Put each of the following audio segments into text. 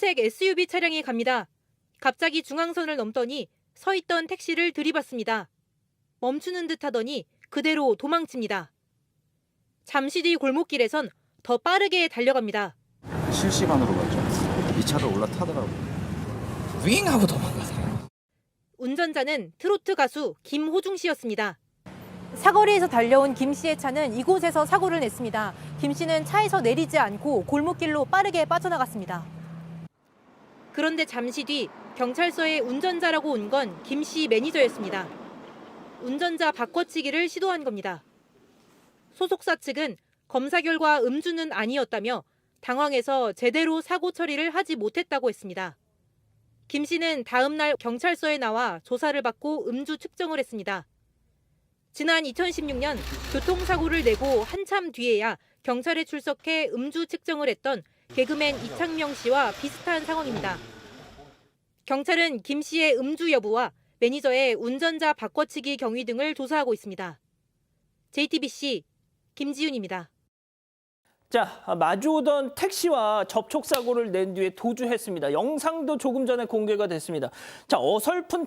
흰색 SUV 차량이 갑니다. 갑자기 중앙선을 넘더니 서 있던 택시를 들이받습니다. 멈추는 듯 하더니 그대로 도망칩니다. 잠시 뒤 골목길에선 더 빠르게 달려갑니다. 실시간으로 갔죠. 이 차를 올라타더라고요. 윙 하고 도망가더라고요. 운전자는 트로트 가수 김호중 씨였습니다. 사거리에서 달려온 김 씨의 차는 이곳에서 사고를 냈습니다. 김 씨는 차에서 내리지 않고 골목길로 빠르게 빠져나갔습니다. 그런데 잠시 뒤 경찰서에 운전자라고 온 건 김 씨 매니저였습니다. 운전자 바꿔치기를 시도한 겁니다. 소속사 측은 검사 결과 음주는 아니었다며 당황해서 제대로 사고 처리를 하지 못했다고 했습니다. 김 씨는 다음 날 경찰서에 나와 조사를 받고 음주 측정을 했습니다. 지난 2016년 교통사고를 내고 한참 뒤에야 경찰에 출석해 음주 측정을 했던 개그맨 이창명 씨와 비슷한 상황입니다. 경찰은 김 씨의 음주 여부와 매니저의 운전자 바꿔치기 경위 등을 조사하고 있습니다. JTBC 김지윤입니다. 자, 마주오던 택시와 접촉사고를 낸 뒤에 도주했습니다. 영상도 조금 전에 공개가 됐습니다. 자, 어설픈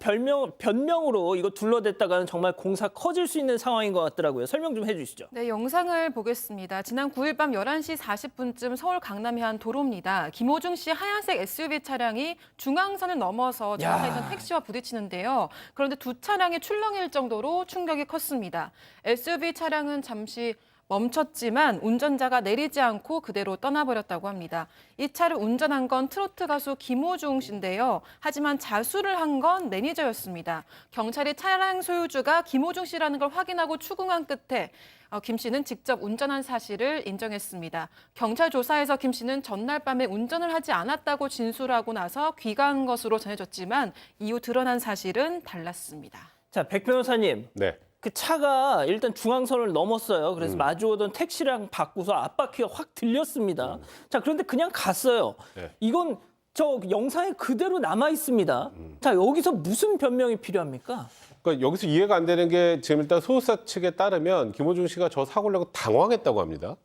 변명으로 이거 둘러댔다가는 정말 공사 커질 수 있는 상황인 것 같더라고요. 설명 좀 해주시죠. 네, 영상을 보겠습니다. 지난 9일 밤 11시 40분쯤 서울 강남의 한 도로입니다. 김호중 씨 하얀색 SUV 차량이 중앙선을 넘어서 지나가 있던 택시와 부딪히는데요. 그런데 두 차량이 출렁일 정도로 충격이 컸습니다. SUV 차량은 잠시 멈췄지만 운전자가 내리지 않고 그대로 떠나버렸다고 합니다. 이 차를 운전한 건 트로트 가수 김호중 씨인데요. 하지만 자수를 한 건 매니저였습니다. 경찰이 차량 소유주가 김호중 씨라는 걸 확인하고 추궁한 끝에 김 씨는 직접 운전한 사실을 인정했습니다. 경찰 조사에서 김 씨는 전날 밤에 운전을 하지 않았다고 진술하고 나서 귀가한 것으로 전해졌지만 이후 드러난 사실은 달랐습니다. 자, 백 변호사님. 네. 그 차가 일단 중앙선을 넘었어요. 그래서 마주오던 택시랑 바꾸서 앞바퀴가 확 들렸습니다. 자, 그런데 그냥 갔어요. 네. 이건 저 영상에 그대로 남아 있습니다. 자, 여기서 무슨 변명이 필요합니까? 그러니까 여기서 이해가 안 되는 게 지금 일단 소속사 측에 따르면 김호중 씨가 저 사고를 내고 당황했다고 합니다.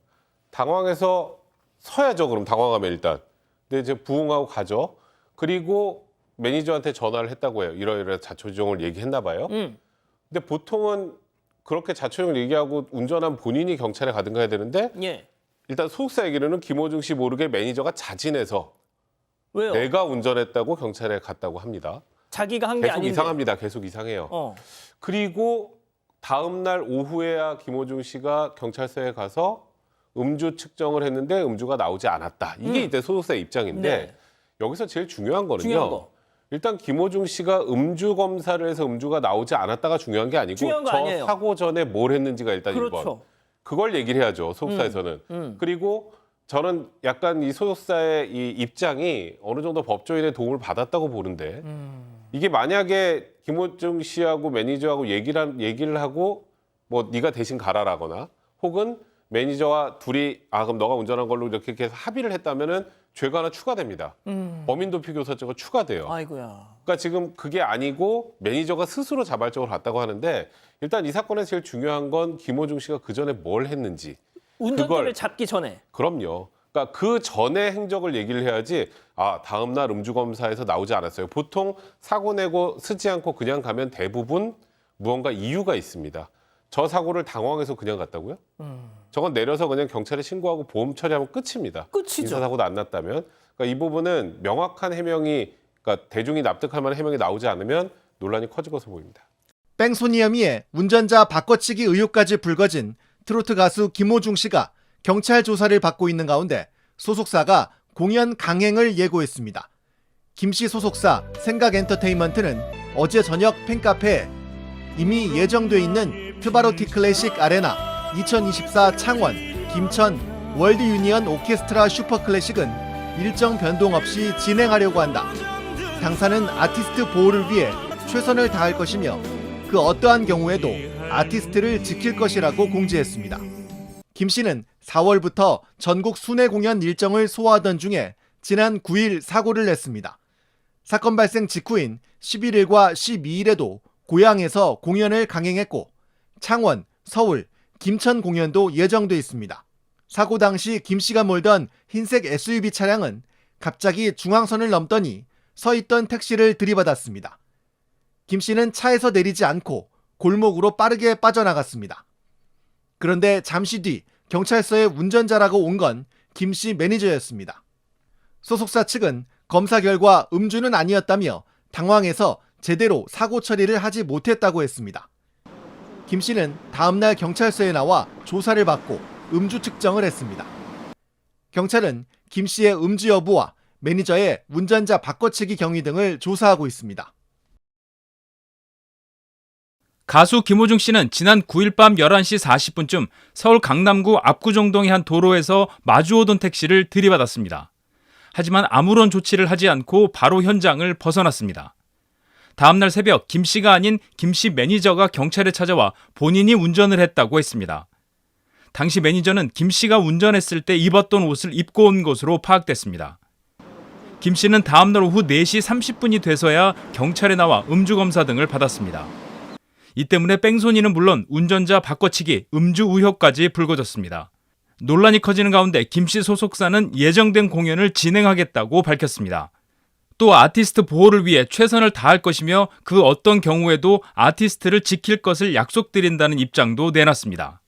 당황해서 서야죠. 그럼 당황하면 일단. 근데 이제 부응하고 가죠. 그리고 매니저한테 전화를 했다고 해요. 이러이러 자초지종을 얘기했나 봐요. 근데 보통은 그렇게 자초지종을 얘기하고 운전한 본인이 경찰에 가든가 해야 되는데 예. 일단 소속사 얘기로는 김호중 씨 모르게 매니저가 자진해서 왜요? 내가 운전했다고 경찰에 갔다고 합니다. 자기가 한 게 계속 아닌데. 이상합니다. 계속 이상해요. 그리고 다음 날 오후에야 김호중 씨가 경찰서에 가서 음주 측정을 했는데 음주가 나오지 않았다. 이게 이때 소속사의 입장인데 네. 여기서 제일 중요한 거는요. 중요한 거. 일단 김호중 씨가 음주 검사를 해서 음주가 나오지 않았다가 중요한 게 아니고 중요한 거 저 아니에요. 사고 전에 뭘 했는지가 일단 그렇죠. 1번. 그걸 얘기를 해야죠. 소속사에서는. 그리고 저는 약간 이 소속사의 이 입장이 어느 정도 법조인의 도움을 받았다고 보는데 이게 만약에 김호중 씨하고 매니저하고 얘기를 하고 뭐 네가 대신 가라라거나 혹은 매니저와 둘이 그럼 너가 운전한 걸로 이렇게 해서 합의를 했다면은 죄가 하나 추가됩니다. 범인도피교사죄가 추가돼요. 아이고야. 그러니까 지금 그게 아니고 매니저가 스스로 자발적으로 갔다고 하는데 일단 이 사건에서 제일 중요한 건 김호중 씨가 그 전에 뭘 했는지. 운전자를 잡기 전에. 그럼요. 그러니까 그 전에 행적을 얘기를 해야지 다음 날 음주검사에서 나오지 않았어요. 보통 사고 내고 쓰지 않고 그냥 가면 대부분 무언가 이유가 있습니다. 저 사고를 당황해서 그냥 갔다고요? 저건 내려서 그냥 경찰에 신고하고 보험 처리하면 끝입니다. 끝이죠. 인사사고도 안 났다면. 그러니까 이 부분은 명확한 해명이 그러니까 대중이 납득할 만한 해명이 나오지 않으면 논란이 커질 것으로 보입니다. 뺑소니 혐의에 운전자 바꿔치기 의혹까지 불거진 트로트 가수 김호중 씨가 경찰 조사를 받고 있는 가운데 소속사가 공연 강행을 예고했습니다. 김 씨 소속사 생각엔터테인먼트는 어제 저녁 팬카페에 이미 예정돼 있는 트바로티 클래식 아레나 2024 창원 김천 월드 유니언 오케스트라 슈퍼 클래식은 일정 변동 없이 진행하려고 한다. 당사는 아티스트 보호를 위해 최선을 다할 것이며 그 어떠한 경우에도 아티스트를 지킬 것이라고 공지했습니다. 김 씨는 4월부터 전국 순회 공연 일정을 소화하던 중에 지난 9일 사고를 냈습니다. 사건 발생 직후인 11일과 12일에도 고향에서 공연을 강행했고 창원, 서울, 김천 공연도 예정돼 있습니다. 사고 당시 김 씨가 몰던 흰색 SUV 차량은 갑자기 중앙선을 넘더니 서 있던 택시를 들이받았습니다. 김 씨는 차에서 내리지 않고 골목으로 빠르게 빠져나갔습니다. 그런데 잠시 뒤 경찰서에 운전자라고 온 건 김 씨 매니저였습니다. 소속사 측은 검사 결과 음주는 아니었다며 당황해서 제대로 사고 처리를 하지 못했다고 했습니다. 김 씨는 다음날 경찰서에 나와 조사를 받고 음주 측정을 했습니다. 경찰은 김 씨의 음주 여부와 매니저의 운전자 바꿔치기 경위 등을 조사하고 있습니다. 가수 김호중 씨는 지난 9일 밤 11시 40분쯤 서울 강남구 압구정동의 한 도로에서 마주오던 택시를 들이받았습니다. 하지만 아무런 조치를 하지 않고 바로 현장을 벗어났습니다. 다음날 새벽 김 씨가 아닌 김 씨 매니저가 경찰에 찾아와 본인이 운전을 했다고 했습니다. 당시 매니저는 김 씨가 운전했을 때 입었던 옷을 입고 온 것으로 파악됐습니다. 김 씨는 다음날 오후 4시 30분이 돼서야 경찰에 나와 음주검사 등을 받았습니다. 이 때문에 뺑소니는 물론 운전자 바꿔치기, 음주 의혹까지 불거졌습니다. 논란이 커지는 가운데 김 씨 소속사는 예정된 공연을 진행하겠다고 밝혔습니다. 또 아티스트 보호를 위해 최선을 다할 것이며 그 어떤 경우에도 아티스트를 지킬 것을 약속드린다는 입장도 내놨습니다.